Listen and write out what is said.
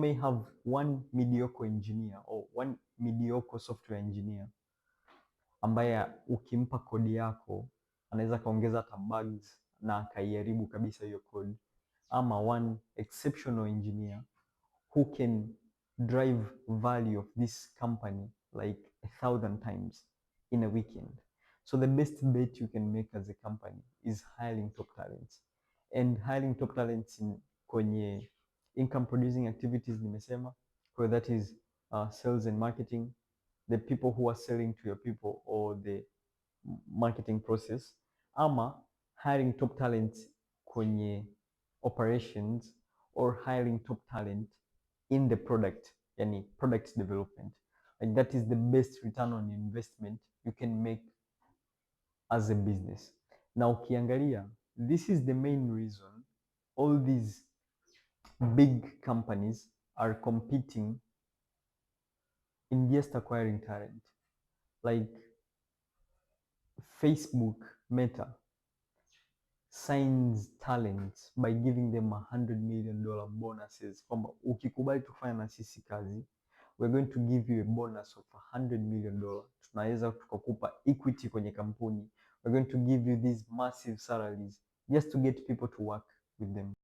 may have one mediocre engineer or one mediocre software engineer ambaye ukimpa kodi yako anaweza kaongeza hata bugs na akaiharibu kabisa hiyo code, ama one exceptional engineer who can drive value of this company like 1,000 times in a weekend. So the best bet you can make as a company is hiring top talents, and hiring top talents in kwenye income producing activities nimesema, so that is sales and marketing, the people who are selling to your people or the marketing process, ama hiring top talents kwenye operations or hiring top talent in the product, yani product development. Like that is the best return on investment you can make as a business. Na ukiangalia, this is the main reason all these big companies are competing in just acquiring talent. Like Facebook, Meta signs talents by giving them $100 million bonuses, kwamba ukikubali kufanya na sisi kazi, we're going to give you a bonus of $100 million. Tunaweza tukakupa equity kwenye kampuni. We're going to give you these massive salaries just to get people to work with them.